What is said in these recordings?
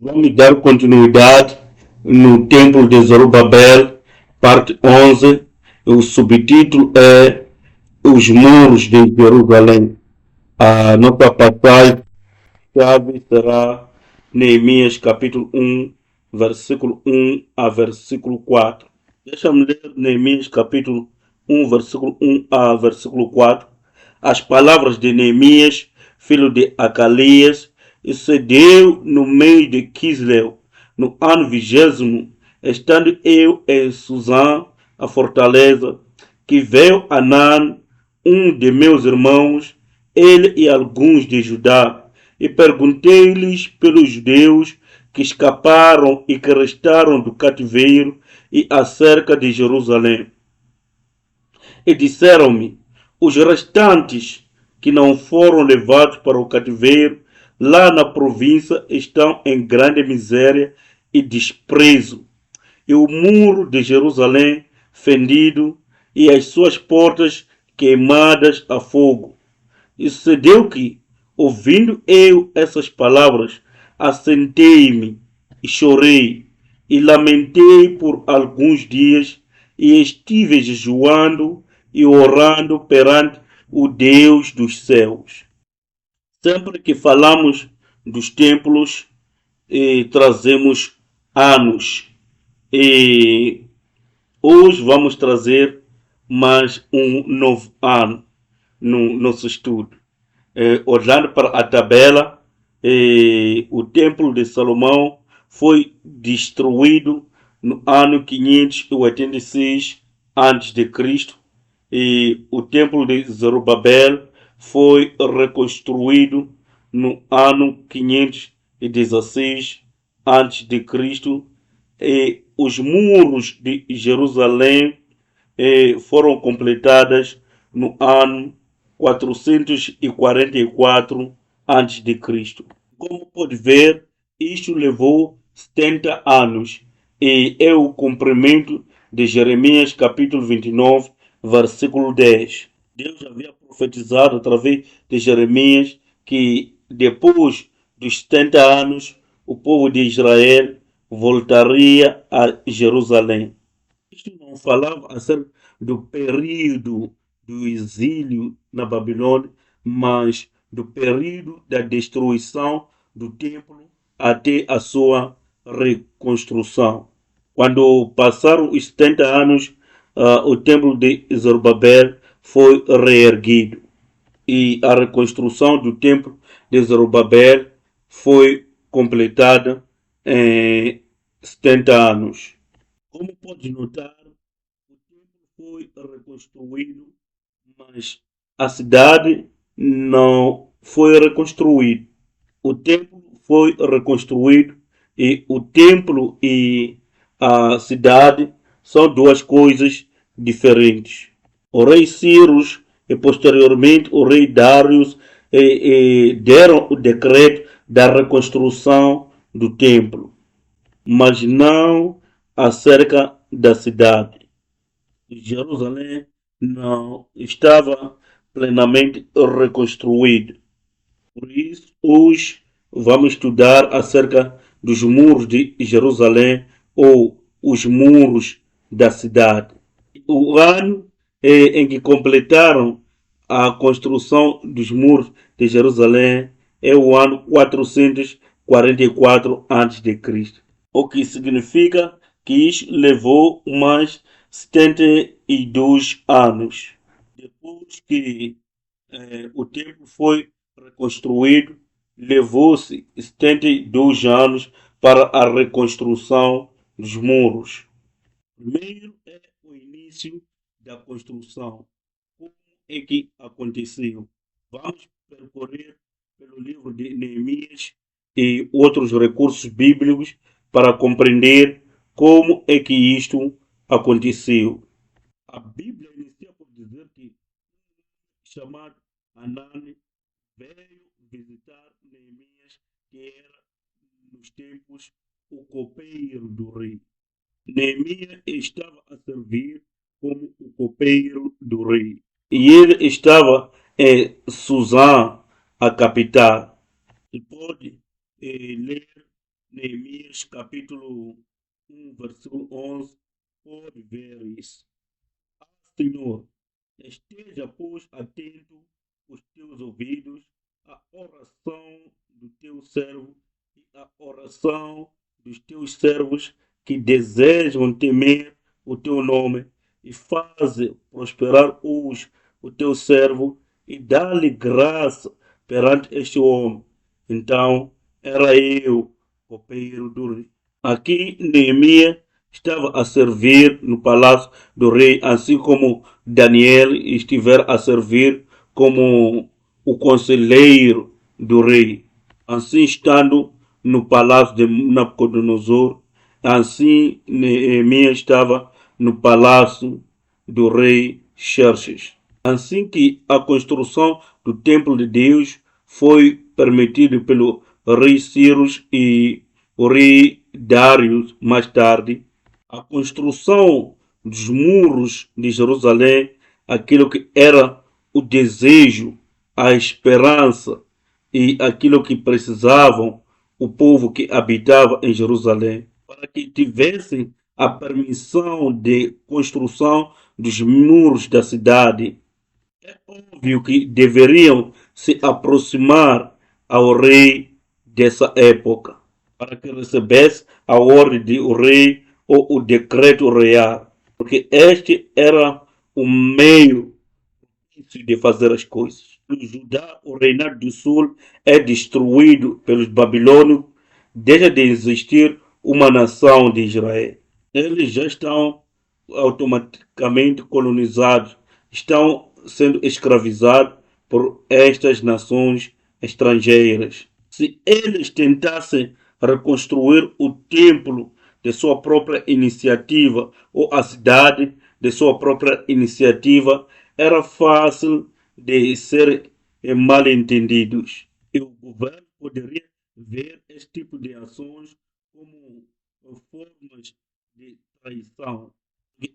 Vamos dar continuidade no Templo de Zorobabel, parte 11. O subtítulo é Os Muros de Jerusalém. A nossa passagem-chave será Neemias capítulo 1, versículo 1 a versículo 4. Deixa-me ler Neemias capítulo 1, versículo 1 a versículo 4. As palavras de Neemias, filho de Acalias, e sucedeu no mês de Quisleu, no ano 20º, estando eu em Suzã, a fortaleza, que veio Anã, um de meus irmãos, ele e alguns de Judá, e perguntei-lhes pelos judeus que escaparam e que restaram do cativeiro e acerca de Jerusalém. E disseram-me: os restantes que não foram levados para o cativeiro lá na província estão em grande miséria e desprezo, e o muro de Jerusalém fendido e as suas portas queimadas a fogo. E sucedeu que, ouvindo eu essas palavras, assentei-me e chorei e lamentei por alguns dias e estive jejuando e orando perante o Deus dos céus. Sempre que falamos dos templos, trazemos anos. E hoje vamos trazer mais um novo ano no nosso estudo. Olhando para a tabela, o Templo de Salomão foi destruído no ano 586 a.C. e o Templo de Zorobabel foi reconstruído no ano 516 a.C. e os muros de Jerusalém foram completados no ano 444 a.C. Como pode ver, isto levou 70 anos e é o cumprimento de Jeremias capítulo 29, versículo 10. Deus havia profetizado através de Jeremias que depois dos 70 anos o povo de Israel voltaria a Jerusalém. Isto não falava acerca do período do exílio na Babilônia, mas do período da destruição do templo até a sua reconstrução. Quando passaram os 70 anos, o templo de Zorobabel foi reerguido e a reconstrução do templo de Zorobabel foi completada em 70 anos. Como pode notar, o templo foi reconstruído, mas a cidade não foi reconstruída. O templo foi reconstruído e o templo e a cidade são duas coisas diferentes. O rei Ciro e posteriormente o rei Darius deram o decreto da reconstrução do templo, mas não acerca da cidade. Jerusalém não estava plenamente reconstruída. Por isso, hoje vamos estudar acerca dos muros de Jerusalém ou os muros da cidade. O ano em que completaram a construção dos muros de Jerusalém é o ano 444 a.C., o que significa que isso levou mais 72 anos. Depois que o templo foi reconstruído, levou-se 72 anos para a reconstrução dos muros. Primeiro é o início da construção. Como é que aconteceu? Vamos percorrer pelo livro de Neemias e outros recursos bíblicos para compreender como é que isto aconteceu. A Bíblia inicia por dizer que chamado Anani veio visitar Neemias, que era nos tempos o copeiro do rei. Neemias estava a servir como o copeiro do rei. E ele estava em Suzã, a capital. E pode ler Neemias capítulo 1, versículo 11, pode ver isso. Senhor, esteja, pois, atento os teus ouvidos à oração do teu servo e à oração dos teus servos que desejam temer o teu nome e faze prosperar hoje o teu servo e dá-lhe graça perante este homem. Então era eu, copeiro do rei. Aqui Neemias estava a servir no palácio do rei, assim como Daniel estiver a servir como o conselheiro do rei. Assim estando no palácio de Nabucodonosor, assim Neemias estava no palácio do rei Xerxes. Assim que a construção do templo de Deus foi permitida pelo rei Cyrus e o rei Dário mais tarde, a construção dos muros de Jerusalém, aquilo que era o desejo, a esperança e aquilo que precisavam o povo que habitava em Jerusalém, para que tivessem a permissão de construção dos muros da cidade. É óbvio que deveriam se aproximar ao rei dessa época, para que recebesse a ordem do rei ou o decreto real, porque este era o meio de fazer as coisas. O Judá, o reinado do sul, é destruído pelos babilônios, deixa de existir uma nação de Israel. Eles já estão automaticamente colonizados, estão sendo escravizados por estas nações estrangeiras. Se eles tentassem reconstruir o templo de sua própria iniciativa ou a cidade de sua própria iniciativa, era fácil de ser mal entendidos. E o governo poderia ver este tipo de ações como formas de traição.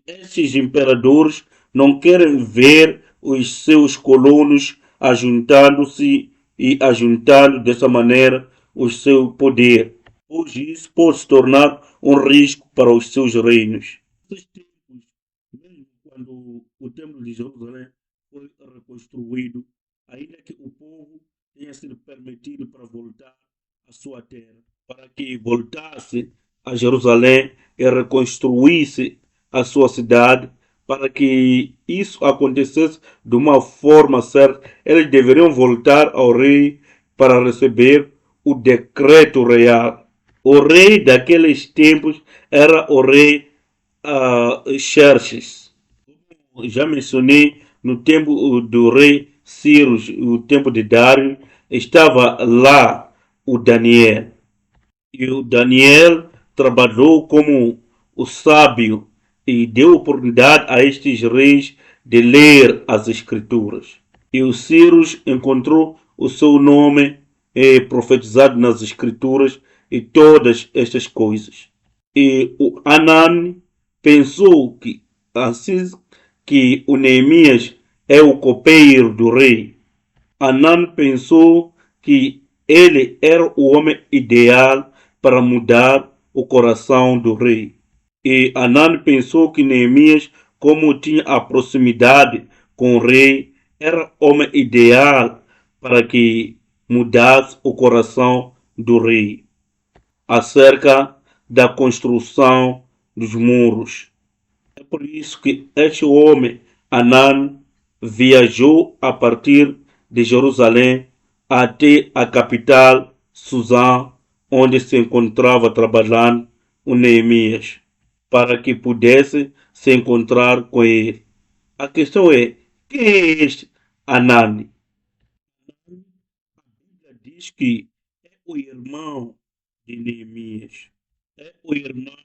Estes imperadores não querem ver os seus colonos ajuntando-se e ajuntando dessa maneira o seu poder. Hoje isso pode se tornar um risco para os seus reinos. Nesses tempos, mesmo quando o templo de Jerusalém foi reconstruído, ainda que o povo tenha sido permitido para voltar à sua terra, para que voltasse a Jerusalém e reconstruísse a sua cidade, para que isso acontecesse de uma forma certa, eles deveriam voltar ao rei para receber o decreto real. O rei daqueles tempos era o rei Xerxes. Já mencionei no tempo do rei Cyrus, o tempo de Dário, estava lá o Daniel. E o Daniel trabalhou como o sábio e deu oportunidade a estes reis de ler as escrituras. E o Cyrus encontrou o seu nome profetizado nas escrituras e todas estas coisas. E o Anan pensou que assim que o Neemias é o copeiro do rei, Anan pensou que ele era o homem ideal para mudar o coração do rei. E Anan pensou que Neemias, como tinha a proximidade com o rei, era o homem ideal para que mudasse o coração do rei acerca da construção dos muros. É por isso que este homem, Anan, viajou a partir de Jerusalém até a capital, Suzã, onde se encontrava trabalhando o Neemias, para que pudesse se encontrar com ele. A questão é, quem é este Anani? A Bíblia diz que é o irmão de Neemias. É o irmão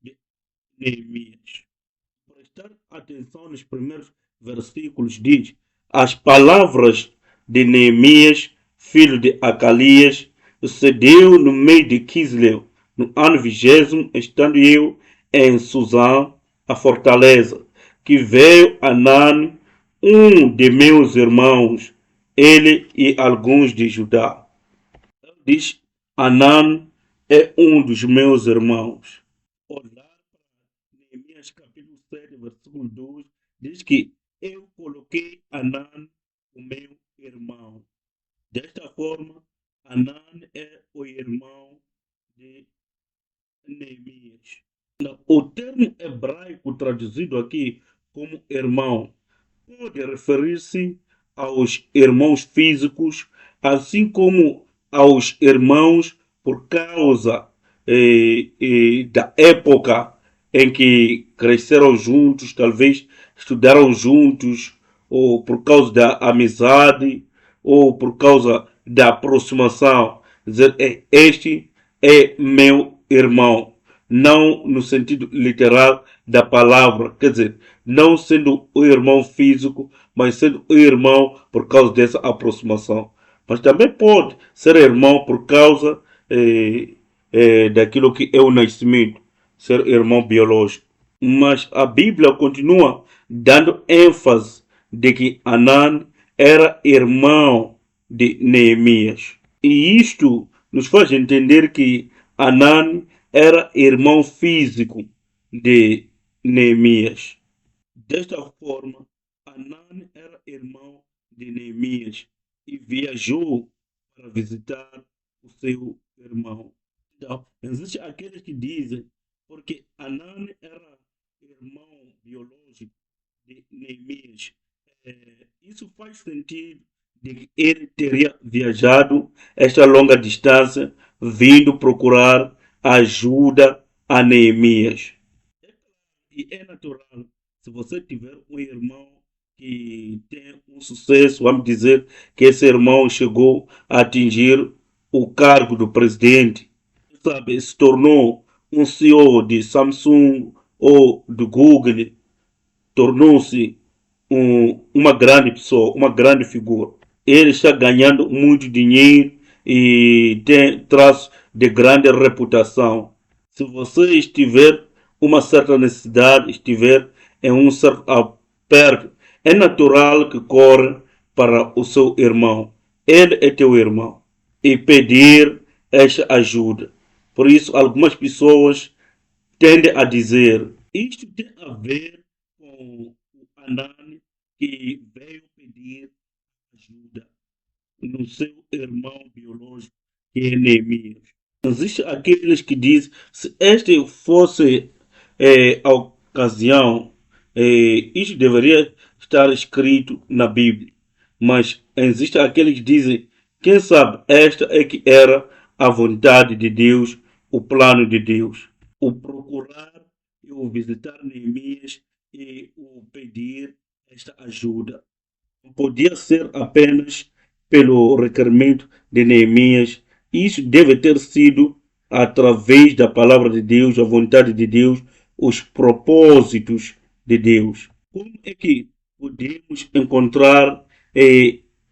de Neemias. Prestar atenção nos primeiros versículos diz: as palavras de Neemias, filho de Acalias, sucedeu no mês de Quisleu, no ano 20, estando eu em Suzã, a fortaleza, que veio Anani, um de meus irmãos, ele e alguns de Judá. Diz Anan é um dos meus irmãos. Olhar para Neemias capítulo 7, versículo 2, diz que eu coloquei Anã, o meu irmão. Desta forma, Anã é o irmão de Neemias. O termo hebraico traduzido aqui como irmão pode referir-se aos irmãos físicos, assim como aos irmãos por causa da época em que cresceram juntos, talvez estudaram juntos, ou por causa da amizade, ou por causa da aproximação. Dizer, este é meu irmão, não no sentido literal da palavra, quer dizer, não sendo o irmão físico, mas sendo o irmão por causa dessa aproximação. Mas também pode ser irmão por causa daquilo que é o nascimento, ser irmão biológico. Mas a Bíblia continua dando ênfase de que Anã era irmão de Neemias. E isto nos faz entender que Anã era irmão físico de Neemias. Desta forma, Anã era irmão de Neemias e viajou para visitar o seu irmão. Então, existem aqueles que dizem porque Anã era irmão biológico de Neemias. Isso faz sentido de que ele teria viajado esta longa distância, vindo procurar ajuda a Neemias. E é natural, se você tiver um irmão que tem um sucesso, vamos dizer que esse irmão chegou a atingir o cargo do presidente, sabe, se tornou um CEO de Samsung ou do Google, tornou-se uma grande pessoa, uma grande figura. Ele está ganhando muito dinheiro e tem traços de grande reputação. Se você estiver uma certa necessidade, estiver em um certo aperto, é natural que corra para o seu irmão. Ele é teu irmão. E pedir esta ajuda. Por isso, algumas pessoas tendem a dizer: isto tem a ver com o Anã que veio pedir ajuda no seu irmão biológico, que é Neemias. Existem aqueles que dizem: se esta fosse a ocasião, isso deveria estar escrito na Bíblia. Mas existem aqueles que dizem: quem sabe esta é que era a vontade de Deus, o plano de Deus. O procurar e o visitar Neemias e o pedir esta ajuda. Não podia ser apenas pelo requerimento de Neemias. Isso deve ter sido através da palavra de Deus, a vontade de Deus, os propósitos de Deus. Como é que podemos encontrar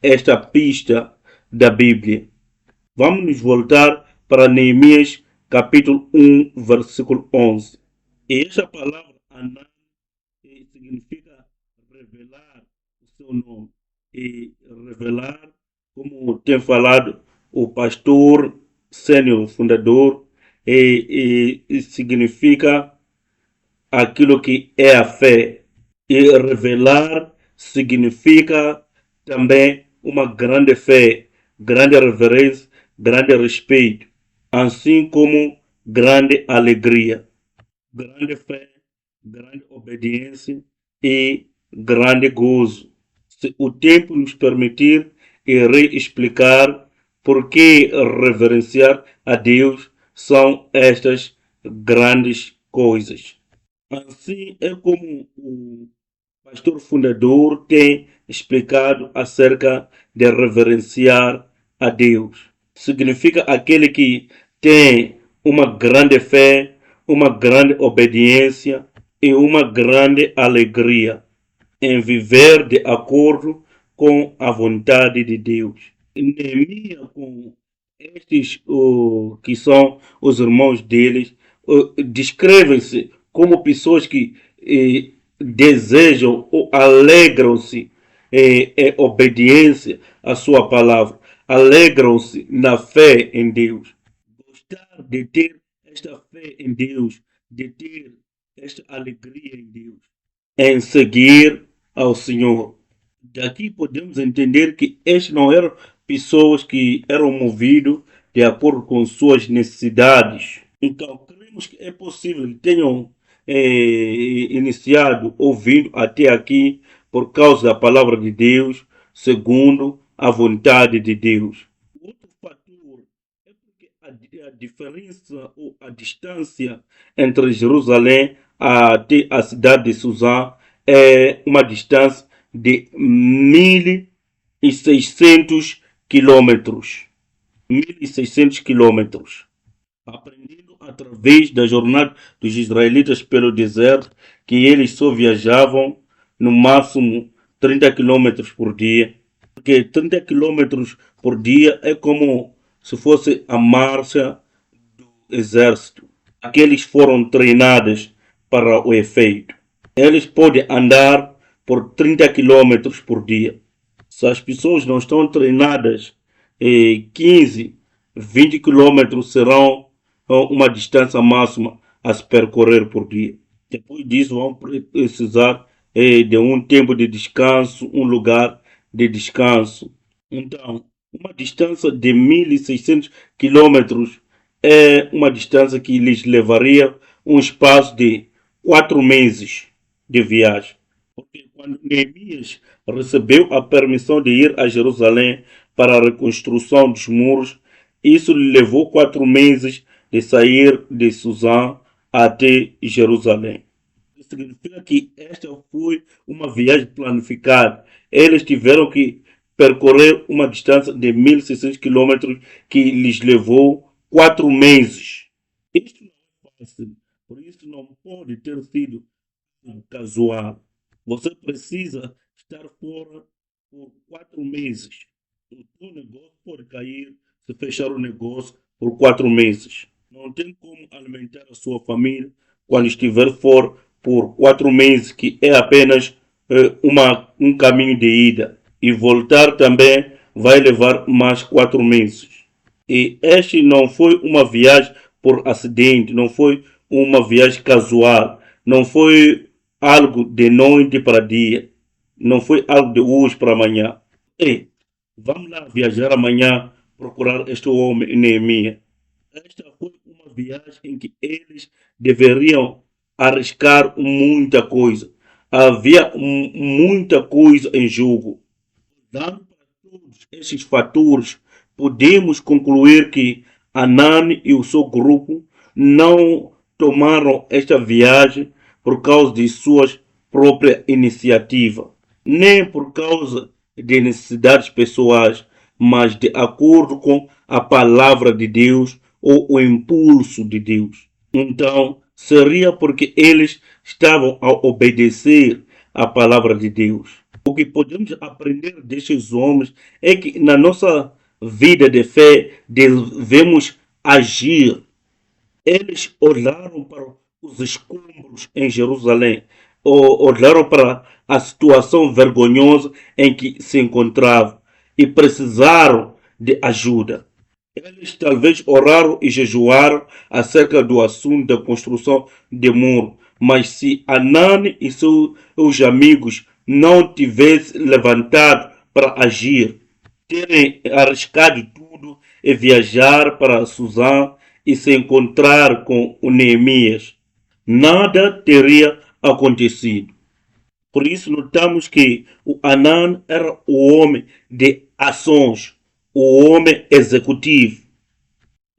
esta pista da Bíblia? Vamos nos voltar para Neemias capítulo 1, versículo 11. E esta palavra Anã significa revelar o seu nome. E revelar, como tem falado o pastor sênior fundador, significa aquilo que é a fé. E revelar significa também uma grande fé, grande reverência, grande respeito, assim como grande alegria, grande fé, grande obediência e grande gozo. Se o tempo nos permitir, irei explicar por que reverenciar a Deus são estas grandes coisas. Assim é como o pastor fundador tem explicado acerca de reverenciar a Deus. Significa aquele que tem uma grande fé, uma grande obediência e uma grande alegria em viver de acordo com a vontade de Deus. Neemias, com estes que são os irmãos deles, descrevem-se como pessoas que desejam ou alegram-se em obediência à sua palavra, alegram-se na fé em Deus. gostar de ter esta fé em Deus, de ter esta alegria em Deus, em seguir ao Senhor. Daqui podemos entender que estes não eram pessoas que eram movidas de acordo com suas necessidades. Então, cremos que é possível que tenham iniciado ouvindo até aqui por causa da palavra de Deus, segundo a vontade de Deus. Outro fator é porque a diferença ou a distância entre Jerusalém até a cidade de Suzã é uma distância de 1.600 quilômetros. 1.600 quilômetros. Aprendendo através da jornada dos israelitas pelo deserto que eles só viajavam no máximo 30 quilômetros por dia. Porque 30 quilômetros por dia é como se fosse a marcha do exército. Aqueles foram treinados para o efeito. Eles podem andar por 30 quilômetros por dia. Se as pessoas não estão treinadas, 15, 20 quilômetros serão uma distância máxima a se percorrer por dia. Depois disso, vão precisar de um tempo de descanso, um lugar de descanso. Então, uma distância de 1.600 quilômetros é uma distância que lhes levaria um espaço de 4 meses de viagem. Porque quando Neemias recebeu a permissão de ir a Jerusalém para a reconstrução dos muros, isso lhe levou 4 meses de sair de Suzã até Jerusalém. Isso significa que esta foi uma viagem planificada. Eles tiveram que percorrer uma distância de 1.600 quilômetros que lhes levou 4 meses. Isto não é fácil, por isso não pode ter sido casual. Você precisa estar fora por 4 meses. O seu negócio pode cair se fechar o negócio por 4 meses. Não tem como alimentar a sua família quando estiver fora por 4 meses, que é apenas um caminho de ida. E voltar também vai levar mais 4 meses. E este não foi uma viagem por acidente, não foi uma viagem casual, não foi algo de noite para dia, não foi algo de hoje para amanhã. Ei, vamos lá viajar amanhã, procurar este homem Neemias. Esta foi uma viagem em que eles deveriam arriscar muita coisa. Havia muita coisa em jogo. Dando para todos esses fatores, podemos concluir que Anani e o seu grupo não tomaram esta viagem por causa de suas próprias iniciativas, nem por causa de necessidades pessoais, mas de acordo com a palavra de Deus ou o impulso de Deus. Então, seria porque eles estavam a obedecer à palavra de Deus. O que podemos aprender destes homens é que na nossa vida de fé devemos agir. Eles olharam para os escombros em Jerusalém, olharam para a situação vergonhosa em que se encontravam e precisaram de ajuda. Eles talvez oraram e jejuaram acerca do assunto da construção de muro, mas se Anani e seus amigos não tivessem levantado para agir, terem arriscado tudo e viajar para Suzã e se encontrar com o Neemias, nada teria acontecido. Por isso notamos que o Anan era o homem de ações, o homem executivo.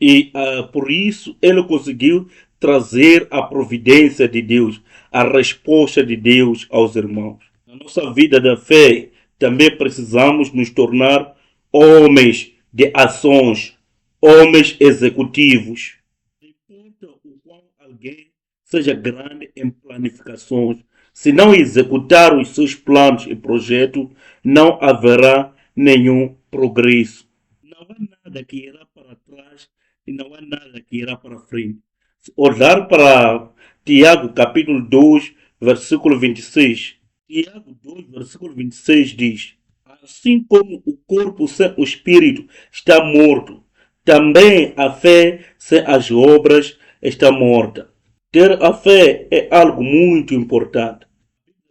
E por isso ele conseguiu trazer a providência de Deus, a resposta de Deus aos irmãos. Na nossa vida da fé, também precisamos nos tornar homens de ações, homens executivos. Não importa o quão alguém seja grande em planificações, se não executar os seus planos e projetos, não haverá nenhum progresso. Não há nada que irá para trás e não há nada que irá para frente. Se olhar para Tiago capítulo 2, versículo 26, Tiago 2, versículo 26 diz: assim como o corpo sem o espírito está morto, Também a fé sem as obras está morta. Ter a fé é algo muito importante.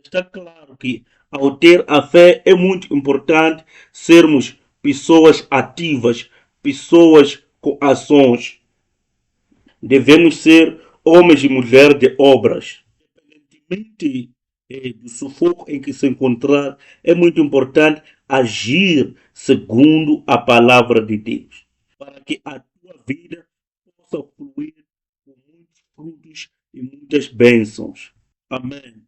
Está claro que ao ter a fé é muito importante sermos pessoas ativas, pessoas com ações. Devemos ser homens e mulheres de obras. Independentemente do sufoco em que se encontrar, é muito importante agir segundo a palavra de Deus, para que a tua vida possa fluir com muitos frutos e muitas bênçãos. Amém.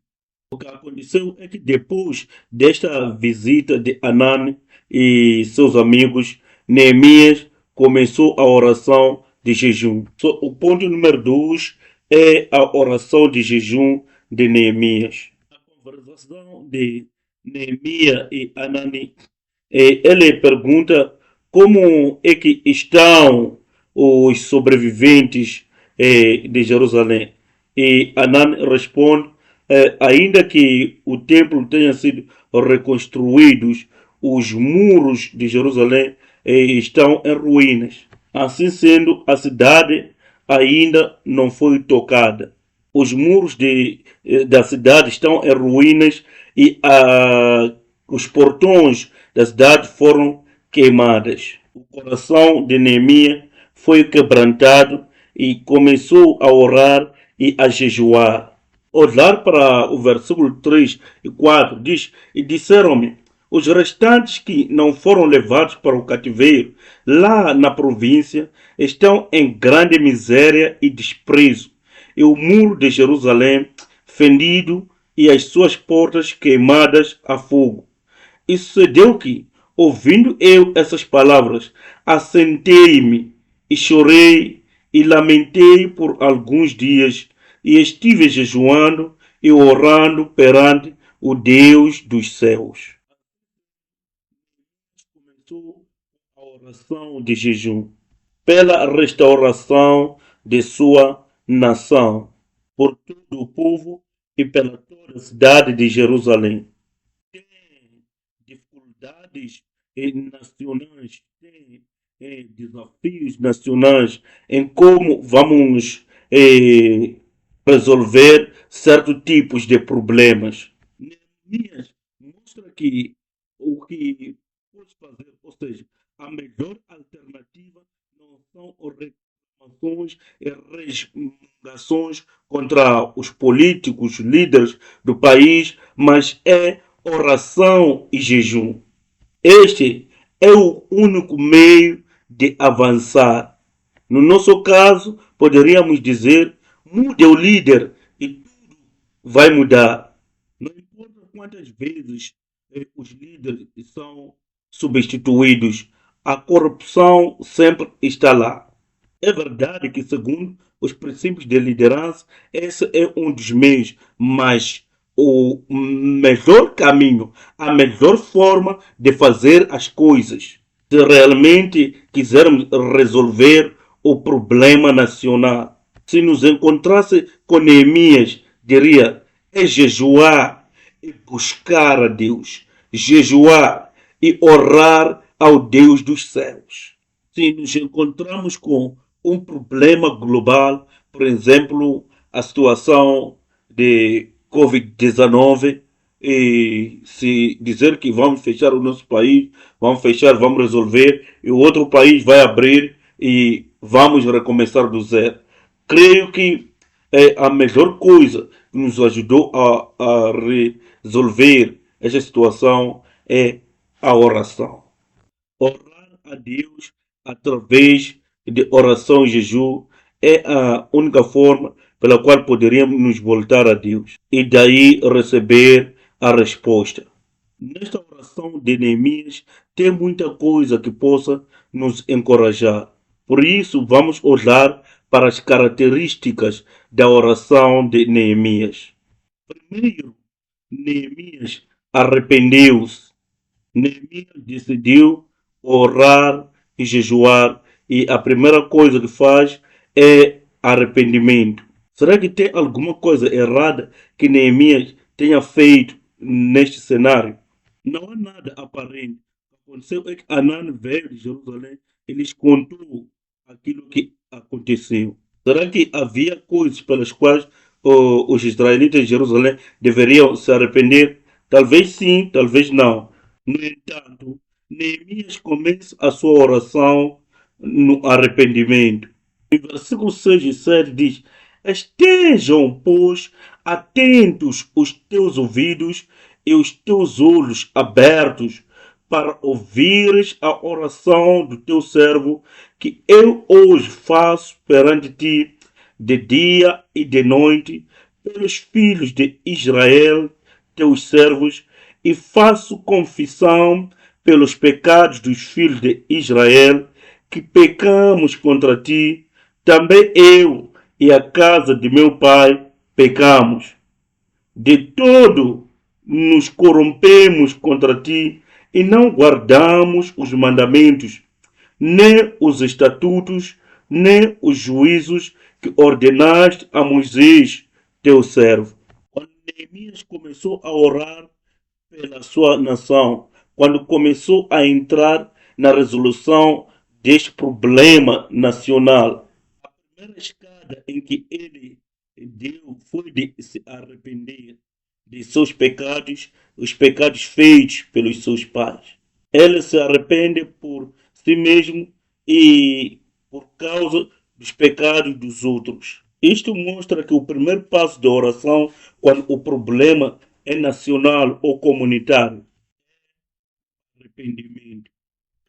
O que aconteceu é que depois desta visita de Anani e seus amigos, Neemias começou a oração de jejum. O ponto número 2 é a oração de jejum de Neemias. A conversação de Neemias e Anani, ele pergunta como é que estão os sobreviventes de Jerusalém. E Anani responde ainda que o templo tenha sido reconstruído, os muros de Jerusalém estão em ruínas. Assim sendo, a cidade ainda não foi tocada. Os muros da cidade estão em ruínas e os portões da cidade foram queimados. O coração de Neemias foi quebrantado e começou a orar e a jejuar. Olhar para o versículo 3 e 4 diz: E disseram-me, os restantes que não foram levados para o cativeiro, lá na província, estão em grande miséria e desprezo, e o muro de Jerusalém fendido e as suas portas queimadas a fogo. E sucedeu que, ouvindo eu essas palavras, assentei-me e chorei e lamentei por alguns dias, e estive jejuando e orando perante o Deus dos céus. Começou a oração de jejum pela restauração de sua nação, por todo o povo e pela toda a cidade de Jerusalém. Tem dificuldades nacionais, tem desafios nacionais em como vamos resolver certos tipos de problemas. Neemias mostra que o que pode fazer, ou seja, a melhor alternativa não são reclamações e resmungações contra os políticos, líderes do país, mas é oração e jejum. Este é o único meio de avançar. No nosso caso, poderíamos dizer: mude o líder e tudo vai mudar. Não importa quantas vezes os líderes são substituídos, a corrupção sempre está lá. É verdade que, segundo os princípios de liderança, esse é um dos meios, mas o melhor caminho, a melhor forma de fazer as coisas, se realmente quisermos resolver o problema nacional, se nos encontrasse com Neemias, diria: é jejuar e buscar a Deus, jejuar e orar ao Deus dos céus. Se nos encontramos com um problema global, por exemplo, a situação de Covid-19, e se dizer que vamos fechar o nosso país, vamos fechar, vamos resolver, e o outro país vai abrir e vamos recomeçar do zero. Creio que a melhor coisa que nos ajudou a resolver esta situação é a oração. Orar a Deus através de oração e jejum é a única forma pela qual poderíamos nos voltar a Deus e daí receber a resposta. Nesta oração de Neemias tem muita coisa que possa nos encorajar. Por isso, vamos olhar para as características da oração de Neemias. Primeiro, Neemias arrependeu-se. Neemias decidiu orar e jejuar, e a primeira coisa que faz é arrependimento. Será que tem alguma coisa errada que Neemias tenha feito neste cenário? Não há nada aparente. O que aconteceu é que Anani veio de Jerusalém e lhes contou aquilo que aconteceu. Será que havia coisas pelas quais os israelitas de Jerusalém deveriam se arrepender? Talvez sim, talvez não. No entanto, Neemias começa a sua oração no arrependimento. Em versículo 6 e 7 diz: Estejam, pois, atentos os teus ouvidos e os teus olhos abertos para ouvires a oração do teu servo que eu hoje faço perante ti de dia e de noite pelos filhos de Israel, teus servos, e faço confissão pelos pecados dos filhos de Israel que pecamos contra ti. Também eu e a casa de meu pai pecamos. De todo nos corrompemos contra ti e não guardamos os mandamentos, nem os estatutos, nem os juízos que ordenaste a Moisés, teu servo. Quando Neemias começou a orar pela sua nação, quando começou a entrar na resolução deste problema nacional, a primeira escada em que ele deu foi de se arrepender de seus pecados, os pecados feitos pelos seus pais. Ele se arrepende por si mesmo e por causa dos pecados dos outros. Isto mostra que o primeiro passo da oração, quando o problema é nacional ou comunitário, é arrependimento.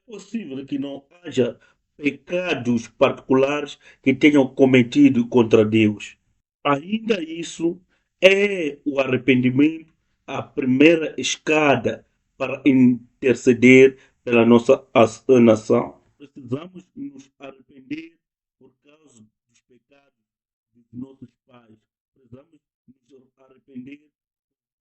É possível que não haja pecados particulares que tenham cometido contra Deus. Ainda isso é o arrependimento a primeira escada para interceder pela nossa nação. Precisamos nos arrepender por causa dos pecados dos nossos pais. Precisamos nos arrepender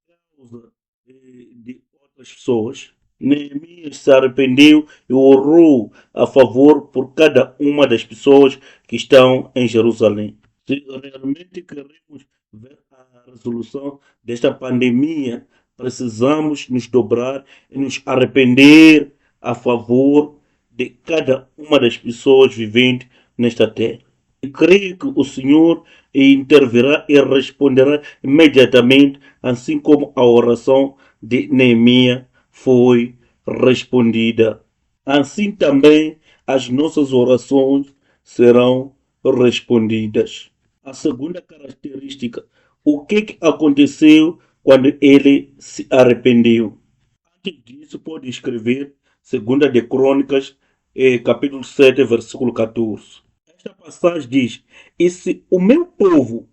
por causa de outras pessoas. Neemias se arrependeu e orou a favor por cada uma das pessoas que estão em Jerusalém. Se realmente queremos ver a resolução desta pandemia, precisamos nos dobrar e nos arrepender a favor de cada uma das pessoas viventes nesta terra. E creio que o Senhor intervirá e responderá imediatamente, assim como a oração de Neemias foi respondida. Assim também as nossas orações serão respondidas. A segunda característica, o que aconteceu quando ele se arrependeu? Antes disso, pode escrever 2 de Crônicas, capítulo 7, versículo 14. Esta passagem diz: E se o meu povo,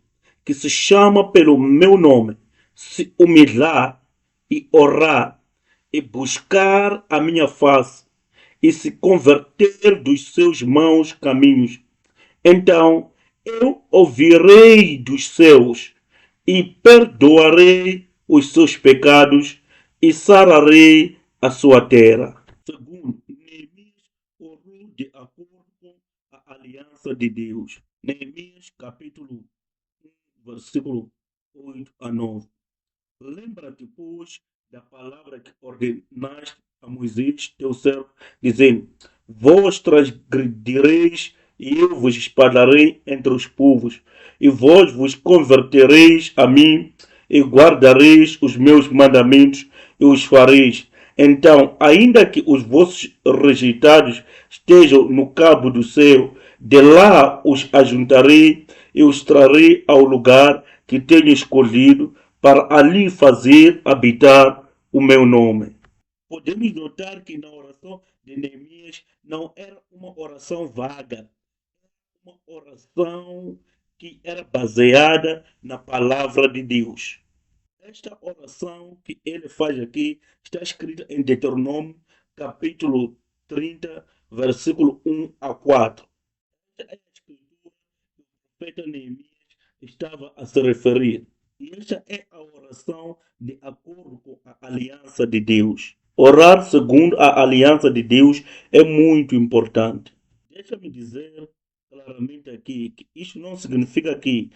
que se chama pelo meu nome, se humilhar e orar e buscar a minha face e se converter dos seus maus caminhos, então eu ouvirei dos céus e perdoarei os seus pecados e sararei a sua terra. Segundo, Neemias orou de acordo com a aliança de Deus. Neemias capítulo 1, versículo 8 a 9. Lembra-te, pois, da palavra que ordenaste a Moisés, teu servo, dizendo: Vós transgredireis e eu vos espalharei entre os povos, e vós vos convertereis a mim, e guardareis os meus mandamentos, e os fareis. Então, ainda que os vossos rejeitados estejam no cabo do céu, de lá os ajuntarei e os trarei ao lugar que tenho escolhido, para ali fazer habitar o meu nome. Podemos notar que na oração de Neemias não era uma oração vaga, uma oração que era baseada na palavra de Deus. Esta oração que ele faz aqui está escrita em Deuteronômio, capítulo 30, versículo 1 a 4. Esta é a escritura que o profeta Neemias estava a se referir. E esta é a oração de acordo com a aliança de Deus. Orar segundo a aliança de Deus é muito importante. Deixa-me dizer claramente aqui que isto não significa que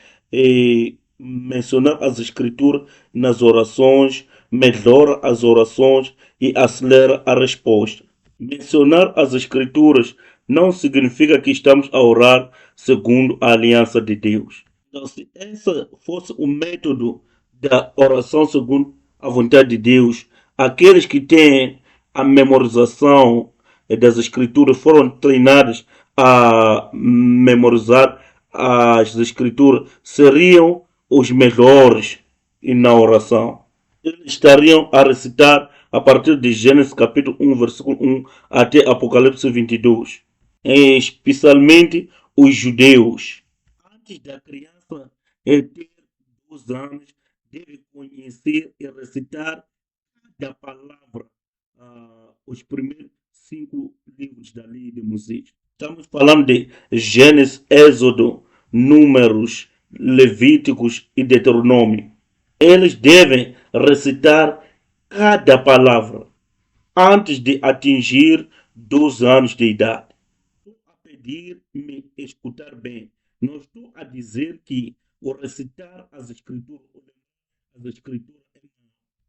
mencionar as escrituras nas orações melhora as orações e acelera a resposta. Mencionar as Escrituras não significa que estamos a orar segundo a aliança de Deus. Então, se esse fosse o método da oração segundo a vontade de Deus, aqueles que têm a memorização das Escrituras foram treinados a memorizar as Escrituras, seriam os melhores na oração. Eles estariam a recitar a partir de Gênesis capítulo 1, versículo 1 até Apocalipse 22. Especialmente os judeus. Antes da criança ter 2 anos, deve conhecer e recitar da palavra os primeiros 5 livros da lei de Moisés. Estamos falando de Gênesis, Êxodo, Números, Levíticos e Deuteronômio. Eles devem recitar cada palavra antes de atingir 2 anos de idade. Estou a pedir-me escutar bem. Não estou a dizer que o recitar as escrituras,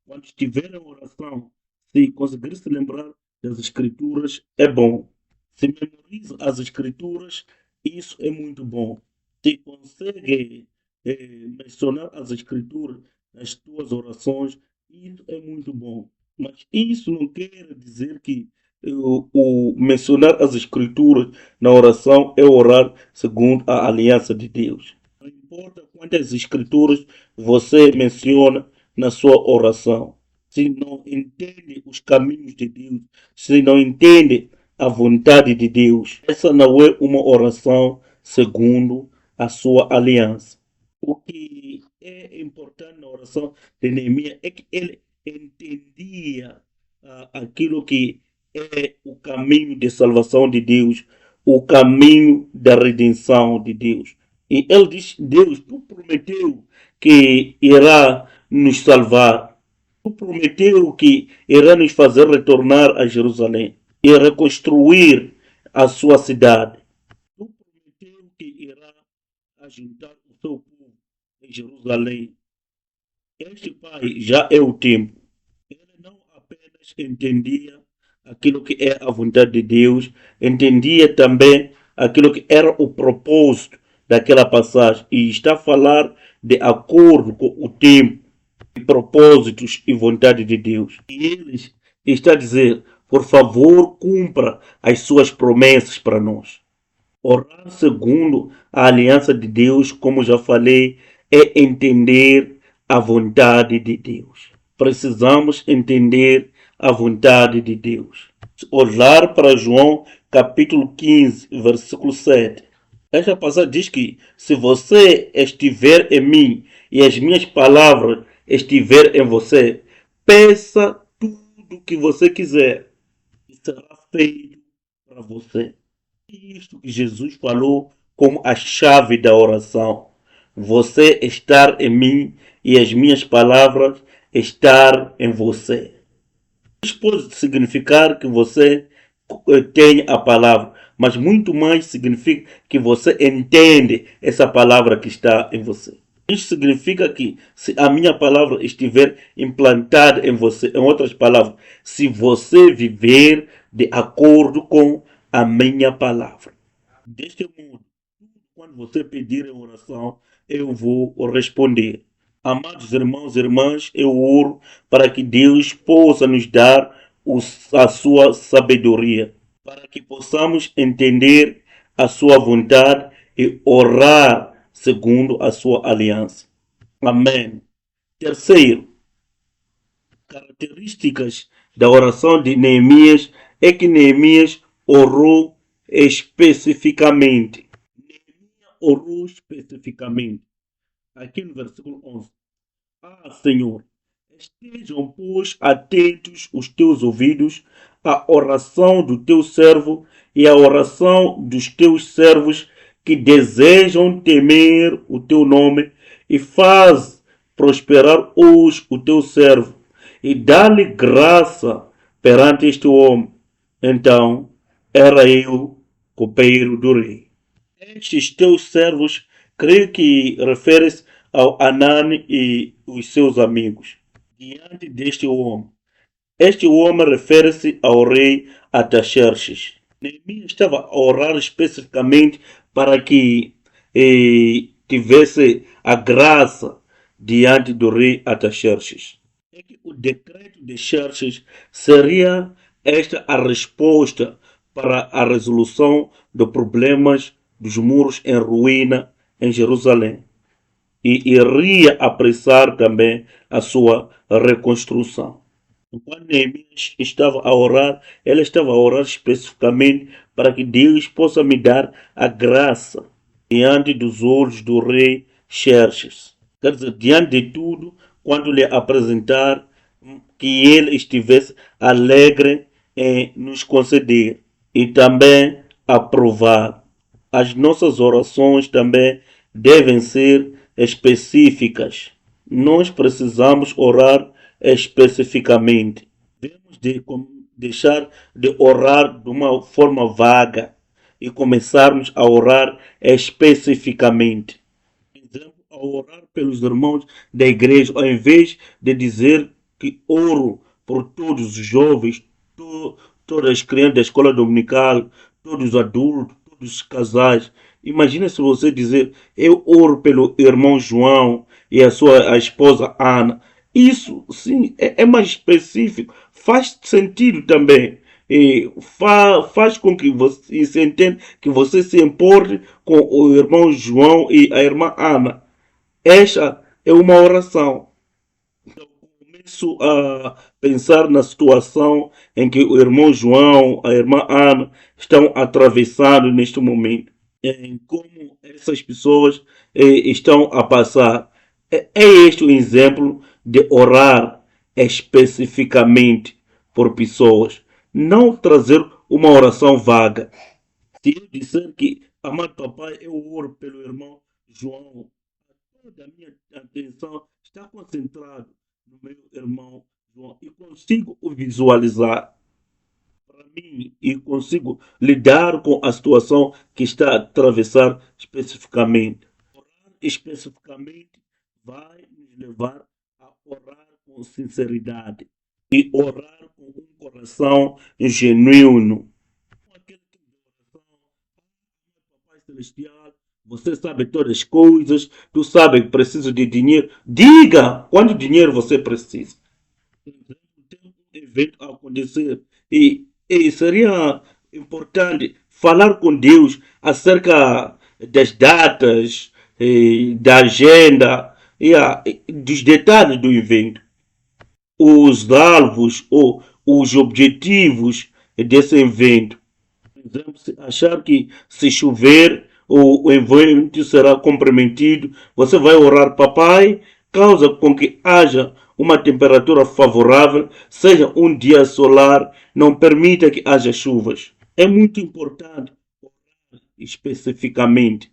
quando estiver em oração, se conseguir se lembrar das escrituras, é bom. Se memoriza as escrituras, isso é muito bom. Se consegue mencionar as escrituras nas tuas orações, isso é muito bom. Mas isso não quer dizer que o mencionar as escrituras na oração é orar segundo a aliança de Deus. Não importa quantas escrituras você menciona na sua oração. Se não entende os caminhos de Deus, se não entende a vontade de Deus, essa não é uma oração segundo a sua aliança. O que é importante na oração de Neemias é que ele entendia aquilo que é o caminho de salvação de Deus, o caminho da redenção de Deus. E ele diz: Deus, tu prometeu que irá nos salvar. Tu prometeu que irá nos fazer retornar a Jerusalém e reconstruir a sua cidade. Tu prometeu que irá ajuntar o seu povo em Jerusalém. Este pai já é o tempo. Ele não apenas entendia aquilo que é a vontade de Deus, entendia também aquilo que era o propósito daquela passagem e está a falar de acordo com o tempo, e propósitos e vontade de Deus. E ele está a dizer: por favor, cumpra as suas promessas para nós. Orar segundo a aliança de Deus, como já falei, é entender a vontade de Deus. Precisamos entender a vontade de Deus. Olhar para João capítulo 15, versículo 7. Esta passagem diz que se você estiver em mim e as minhas palavras estiver em você, peça tudo o que você quiser e será feito para você. Isso que Jesus falou como a chave da oração. Você estar em mim e as minhas palavras estar em você. Isso pode significar que você tem a palavra, mas muito mais significa que você entende essa palavra que está em você. Isso significa que se a minha palavra estiver implantada em você, em outras palavras, se você viver de acordo com a minha palavra. Deste modo, quando você pedir em oração, eu vou responder. Amados irmãos e irmãs, eu oro para que Deus possa nos dar a sua sabedoria, para que possamos entender a sua vontade e orar segundo a sua aliança. Amém. Terceiro, características da oração de Neemias é que Neemias orou especificamente. Neemias orou especificamente. Aqui no versículo 11. Senhor, estejam, pois, atentos os teus ouvidos à oração do teu servo e à oração dos teus servos que desejam temer o teu nome, e faz prosperar hoje o teu servo e dá-lhe graça perante este homem. Então era eu copeiro do rei. Estes teus servos, creio que refere-se ao Anani e os seus amigos. Diante deste homem, este homem refere-se ao rei Artaxerxes. Neemias estava a orar especificamente para que tivesse a graça diante do rei Artaxerxes. É que o decreto de Xerxes seria esta a resposta para a resolução dos problemas dos muros em ruína em Jerusalém e iria apressar também a sua reconstrução. Quando Neemias estava a orar, ela estava a orar especificamente para que Deus possa me dar a graça diante dos olhos do rei Xerxes. Quer dizer, diante de tudo, quando lhe apresentar, que ele estivesse alegre em nos conceder e também aprovar. As nossas orações também devem ser específicas. Nós precisamos orar especificamente. Devemos deixar de orar de uma forma vaga e começarmos a orar especificamente. Por exemplo, ao orar pelos irmãos da igreja, ao invés de dizer que oro por todos os jovens, todas as crianças da escola dominical, todos os adultos, todos os casais. Imagina se você dizer, eu oro pelo irmão João e a esposa Ana. Isso, sim, é mais específico. Faz sentido também. E faz com que você se entenda que você se importe com o irmão João e a irmã Ana. Esta é uma oração. Então, começo a pensar na situação em que o irmão João, a irmã Ana estão atravessando neste momento. Em como essas pessoas estão a passar. É este o exemplo de orar especificamente por pessoas. Não trazer uma oração vaga. Se eu disser que, amado papai, eu oro pelo irmão João, toda a minha atenção está concentrada no meu irmão João e consigo o visualizar para mim e consigo lidar com a situação que está a atravessar especificamente. Orar especificamente vai nos levar a orar com sinceridade e orar com um coração genuíno. Aquele tipo de oração, Papai Celestial, você sabe todas as coisas, tu sabe que preciso de dinheiro. Diga quanto dinheiro você precisa. Tem um evento a acontecer e seria importante falar com Deus acerca das datas, da agenda e dos detalhes do evento, os alvos ou os objetivos desse evento. Por exemplo, se achar que se chover o evento será comprometido, você vai orar, papai, causa com que haja uma temperatura favorável, seja um dia solar, não permita que haja chuvas. É muito importante orar especificamente.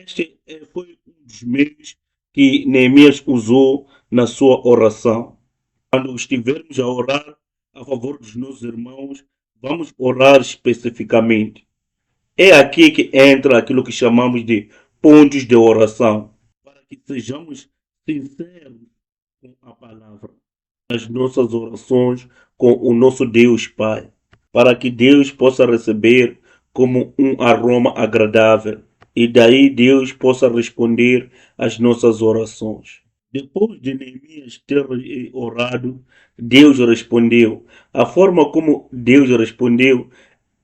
Este foi um dos meios que Neemias usou na sua oração. Quando estivermos a orar a favor dos nossos irmãos, vamos orar especificamente. É aqui que entra aquilo que chamamos de pontos de oração, para que sejamos sinceros com a palavra, nas nossas orações com o nosso Deus Pai, para que Deus possa receber como um aroma agradável e daí Deus possa responder às nossas orações. Depois de Neemias ter orado, Deus respondeu. A forma como Deus respondeu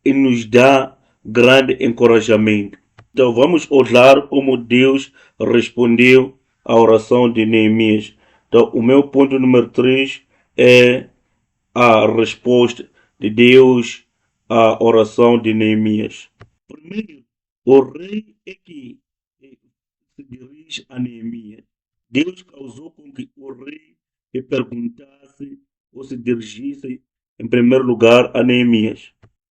nos dá grande encorajamento. Então vamos olhar como Deus respondeu à oração de Neemias. Então o meu ponto número 3 é a resposta de Deus à oração de Neemias. Primeiro, o rei é que se dirige a Neemias. Deus causou com que o rei lhe perguntasse ou se dirigisse em primeiro lugar a Neemias.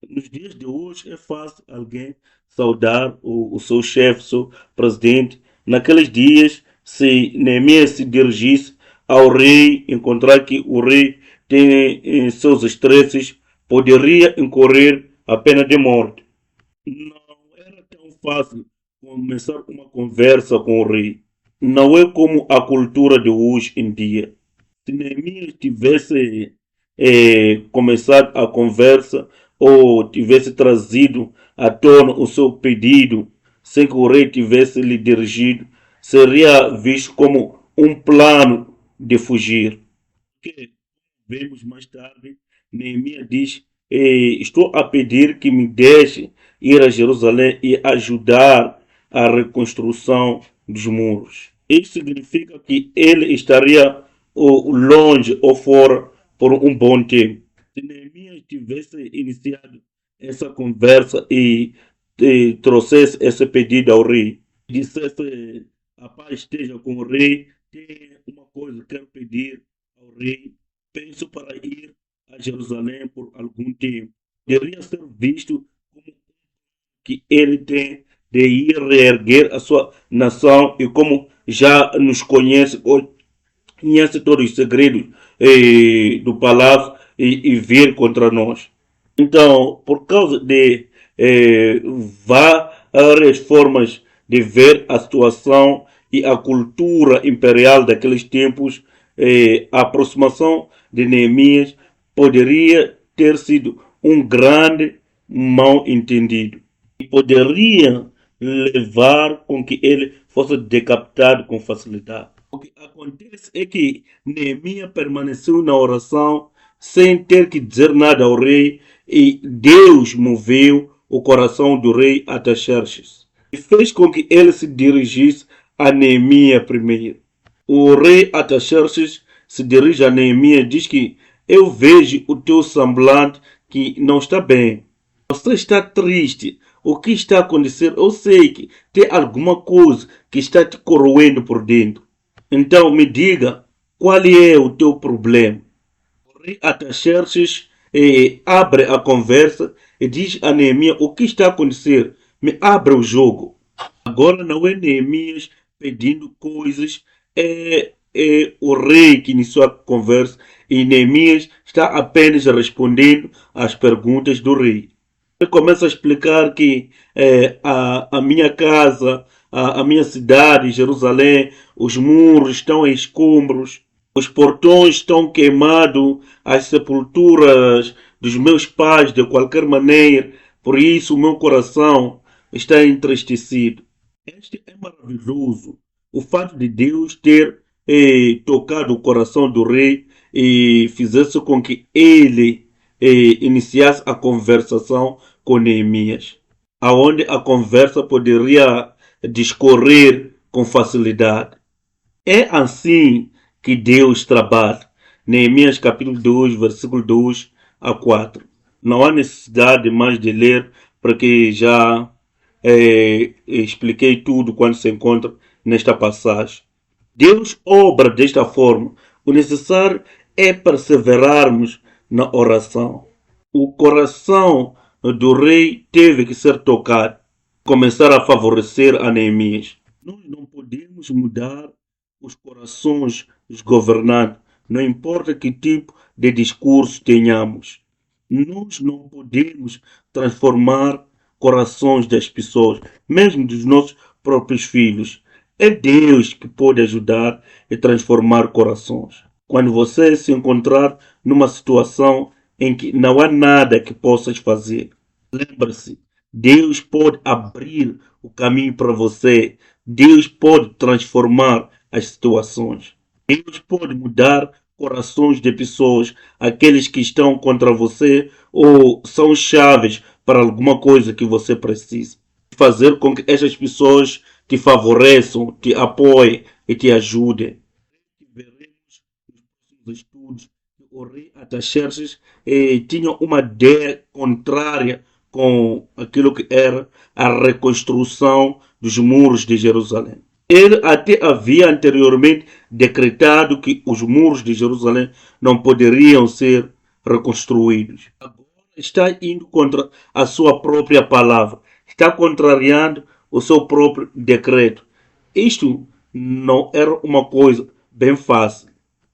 Nos dias de hoje é fácil alguém saudar o seu chefe, o seu presidente. Naqueles dias, se Neemias se dirigisse ao rei, encontrar que o rei tem seus estresses, poderia incorrer a pena de morte. Não era tão fácil começar uma conversa com o rei. Não é como a cultura de hoje em dia. Se Neemias tivesse começado a conversa ou tivesse trazido à tona o seu pedido sem que o rei tivesse lhe dirigido, seria visto como um plano de fugir. Que vemos mais tarde, Neemias diz: estou a pedir que me deixe ir a Jerusalém e ajudar a reconstrução dos muros. Isso significa que ele estaria longe ou fora por um bom tempo. Se Neemias tivesse iniciado essa conversa e trouxesse esse pedido ao rei, dissesse: a paz esteja com o rei, tem uma coisa que quero pedir ao rei, penso para ir a Jerusalém por algum tempo. Deveria ser visto como que ele tem de ir reerguer a sua nação e como já nos conhece, conhece todos os segredos do palácio e vir contra nós. Então, por causa de várias formas de ver a situação e a cultura imperial daqueles tempos, a aproximação de Neemias poderia ter sido um grande mal entendido e poderia levar com que ele fosse decapitado com facilidade. O que acontece é que Neemias permaneceu na oração sem ter que dizer nada ao rei e Deus moveu o coração do rei Artaxerxes e fez com que ele se dirigisse a Neemias primeiro. O rei Artaxerxes se dirige a Neemias e diz que eu vejo o teu semblante que não está bem. Você está triste. O que está acontecendo? Eu sei que tem alguma coisa que está te corroendo por dentro. Então me diga qual é o teu problema. O rei Artaxerxes abre a conversa e diz a Neemias o que está acontecendo. Me abre o jogo. Agora não é Neemias pedindo coisas, é o rei que iniciou a conversa e Neemias está apenas respondendo às perguntas do rei. Ele começa a explicar que a minha casa, a minha cidade, Jerusalém, os muros estão em escombros, os portões estão queimados, as sepulturas dos meus pais de qualquer maneira, por isso o meu coração está entristecido. Este é maravilhoso, o fato de Deus ter tocado o coração do rei e fizesse com que ele iniciasse a conversação com Neemias, aonde a conversa poderia discorrer com facilidade. É assim que Deus trabalha. Neemias capítulo 2, versículo 2 a 4. Não há necessidade mais de ler, porque já expliquei tudo quando se encontra nesta passagem. Deus obra desta forma. O necessário é perseverarmos na oração. O coração do rei teve que ser tocado, começar a favorecer a Neemias. Nós não podemos mudar os corações dos governantes, não importa que tipo de discurso tenhamos. Nós não podemos transformar corações das pessoas, mesmo dos nossos próprios filhos. É Deus que pode ajudar e transformar corações. Quando você se encontrar numa situação em que não há nada que possas fazer, lembre-se, Deus pode abrir o caminho para você. Deus pode transformar as situações. Deus pode mudar corações de pessoas, aqueles que estão contra você ou são chaves para alguma coisa que você precisa. Fazer com que essas pessoas te favoreçam, te apoiem e te ajudem. Veremos nos próximos estudos que o rei Artaxerxes tinha uma ideia contrária com aquilo que era a reconstrução dos muros de Jerusalém. Ele até havia anteriormente decretado que os muros de Jerusalém não poderiam ser reconstruídos. Agora está indo contra a sua própria palavra, está contrariando o seu próprio decreto. Isto não era uma coisa bem fácil.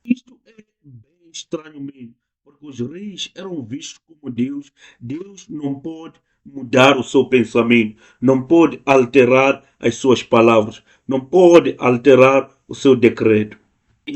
Isto é bem estranho mesmo, porque os reis eram vistos como Deus. Deus não pode mudar o seu pensamento, não pode alterar as suas palavras, não pode alterar o seu decreto.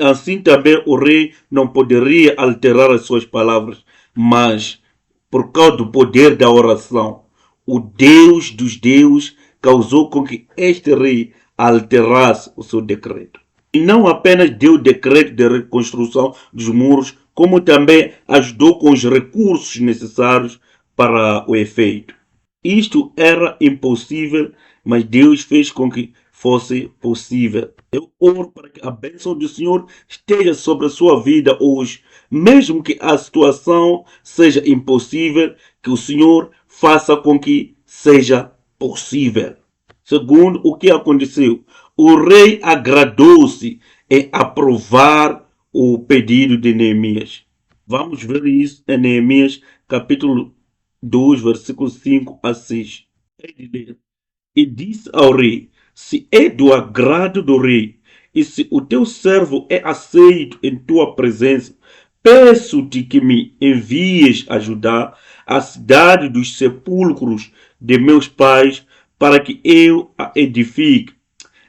Assim também o rei não poderia alterar as suas palavras, mas por causa do poder da oração, o Deus dos deuses causou com que este rei alterasse o seu decreto. E não apenas deu o decreto de reconstrução dos muros, como também ajudou com os recursos necessários para o efeito. Isto era impossível, mas Deus fez com que fosse possível. Eu oro para que a bênção do Senhor esteja sobre a sua vida hoje. Mesmo que a situação seja impossível, que o Senhor faça com que seja possível. Segundo o que aconteceu, o rei agradou-se em aprovar o pedido de Neemias. Vamos ver isso em Neemias capítulo 2, versículos 5 a 6. E disse ao rei: se é do agrado do rei, e se o teu servo é aceito em tua presença, peço-te que me envies a Judá, a cidade dos sepulcros de meus pais, para que eu a edifique.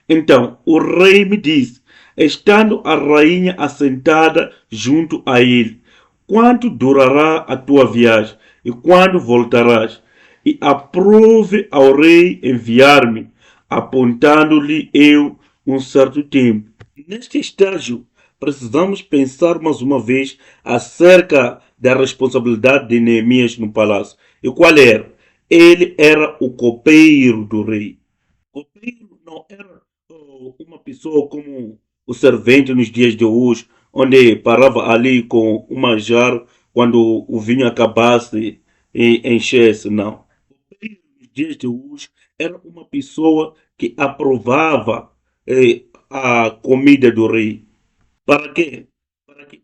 Então o rei me disse, estando a rainha assentada junto a ele: quanto durará a tua viagem e quando voltarás? E aprove ao rei enviar-me, apontando-lhe eu um certo tempo. Neste estágio, precisamos pensar mais uma vez acerca da responsabilidade de Neemias no palácio. E qual era? Ele era o copeiro do rei. O copeiro não era uma pessoa como o servente nos dias de hoje, onde parava ali com uma jarra quando o vinho acabasse e enchesse. Não. O copeiro nos dias de hoje era uma pessoa que aprovava a comida do rei. Para quê? Para que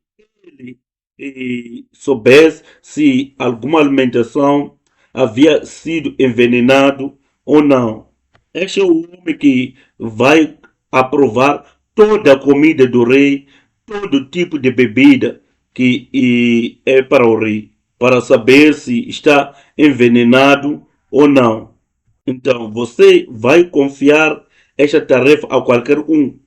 ele soubesse se alguma alimentação havia sido envenenado ou não. Este é o homem que vai aprovar toda a comida do rei, todo tipo de bebida que é para o rei, para saber se está envenenado ou não. Então, você vai confiar esta tarefa a qualquer um.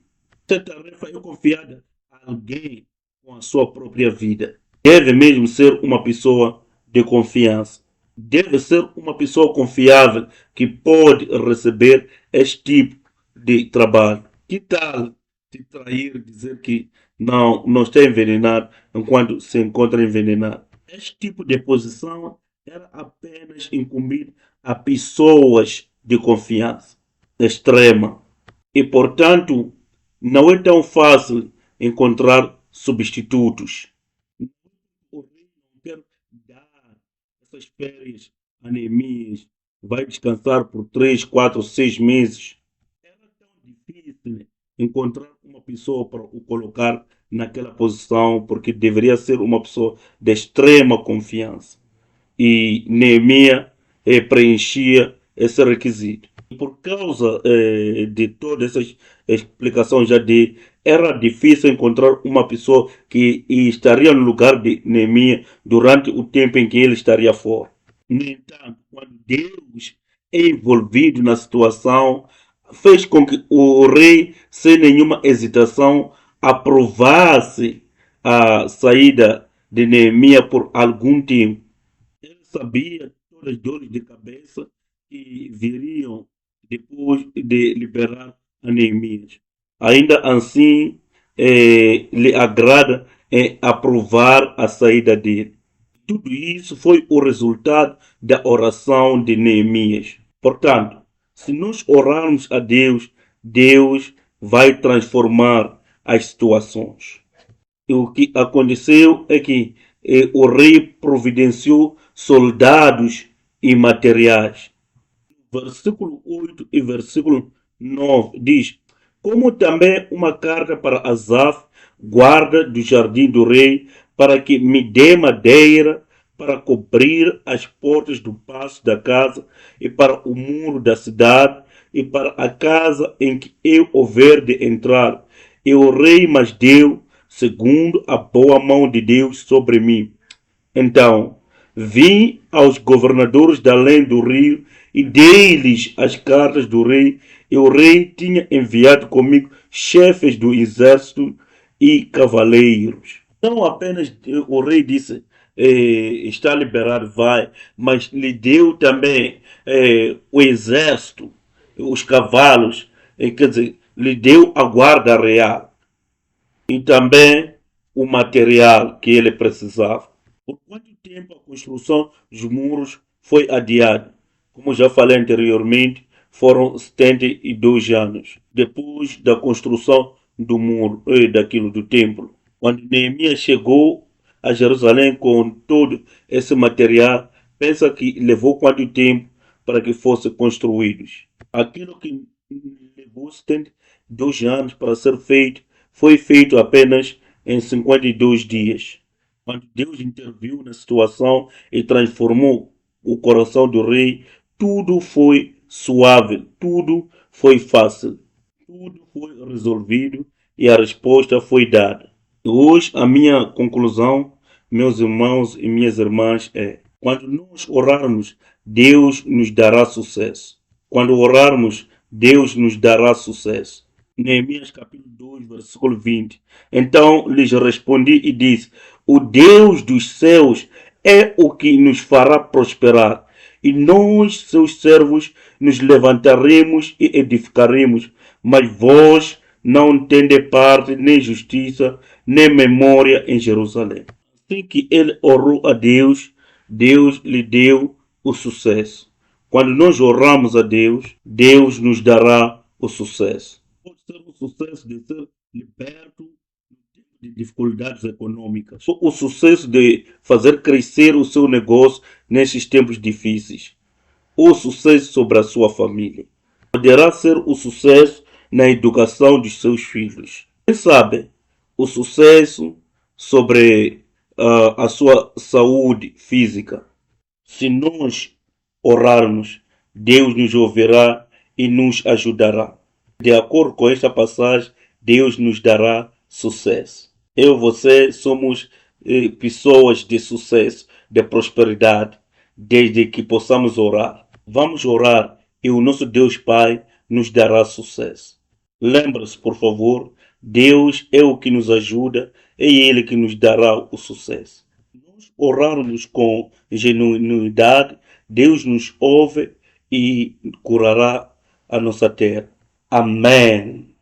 Esta tarefa é confiada a alguém com a sua própria vida. Deve mesmo ser uma pessoa de confiança. Deve ser uma pessoa confiável que pode receber este tipo de trabalho. Que tal te trair, dizer que não está envenenado enquanto se encontra envenenado? Este tipo de posição era apenas incumbido a pessoas de confiança extrema. E, portanto, não é tão fácil encontrar substitutos. O rei não quer dar essas férias a Neemias. Vai descansar por 3, 4, 6 meses. Era tão difícil encontrar uma pessoa para o colocar naquela posição, porque deveria ser uma pessoa de extrema confiança. E Neemias preenchia esse requisito. Por causa de todas essas explicações já dei, era difícil encontrar uma pessoa que estaria no lugar de Neemias durante o tempo em que ele estaria fora. No entanto, quando Deus é envolvido na situação, fez com que o rei, sem nenhuma hesitação, aprovasse a saída de Neemias por algum tempo. Ele sabia todas as dores de cabeça que viriam depois de liberar a Neemias. Ainda assim, lhe agrada aprovar a saída dele. Tudo isso foi o resultado da oração de Neemias. Portanto, se nós orarmos a Deus, Deus vai transformar as situações. E o que aconteceu é que o rei providenciou soldados e materiais. Versículo 8 e versículo 9 diz: como também uma carta para Asaf, guarda do jardim do rei, para que me dê madeira para cobrir as portas do passo da casa e para o muro da cidade e para a casa em que eu houver de entrar. E o rei mas deu, segundo a boa mão de Deus sobre mim. Então vim aos governadores da além do rio e dei-lhes as cartas do rei. E o rei tinha enviado comigo chefes do exército e cavaleiros. Não apenas o rei disse, está liberado, vai, mas lhe deu também o exército, os cavalos, quer dizer, lhe deu a guarda real e também o material que ele precisava. Por quanto tempo a construção dos muros foi adiada? Como já falei anteriormente, foram 72 anos depois da construção do muro, daquilo do templo. Quando Neemias chegou a Jerusalém com todo esse material, pensa que levou quanto tempo para que fosse construídos? Aquilo que levou 72 anos para ser feito, foi feito apenas em 52 dias. Quando Deus interviu na situação e transformou o coração do rei, tudo foi suave, tudo foi fácil, tudo foi resolvido e a resposta foi dada. Hoje, a minha conclusão, meus irmãos e minhas irmãs, é: quando nós orarmos, Deus nos dará sucesso. Quando orarmos, Deus nos dará sucesso. Neemias capítulo 2, versículo 20. Então lhes respondi e disse: o Deus dos céus é o que nos fará prosperar, e nós, seus servos, nos levantaremos e edificaremos, mas vós não tendes parte, nem justiça, nem memória em Jerusalém. Assim que ele orou a Deus, Deus lhe deu o sucesso. Quando nós oramos a Deus, Deus nos dará o sucesso. Pode ser o sucesso de ser liberto de dificuldades econômicas, o sucesso de fazer crescer o seu negócio nesses tempos difíceis, o sucesso sobre a sua família. Poderá ser o sucesso na educação dos seus filhos. Quem sabe o sucesso sobre a sua saúde física. Se nós orarmos, Deus nos ouvirá e nos ajudará. De acordo com esta passagem, Deus nos dará sucesso. Eu e você somos pessoas de sucesso, de prosperidade, desde que possamos orar. Vamos orar e o nosso Deus Pai nos dará sucesso. Lembre-se, por favor, Deus é o que nos ajuda, é Ele que nos dará o sucesso. Nós orarmos com genuinidade, Deus nos ouve e curará a nossa terra. Amém.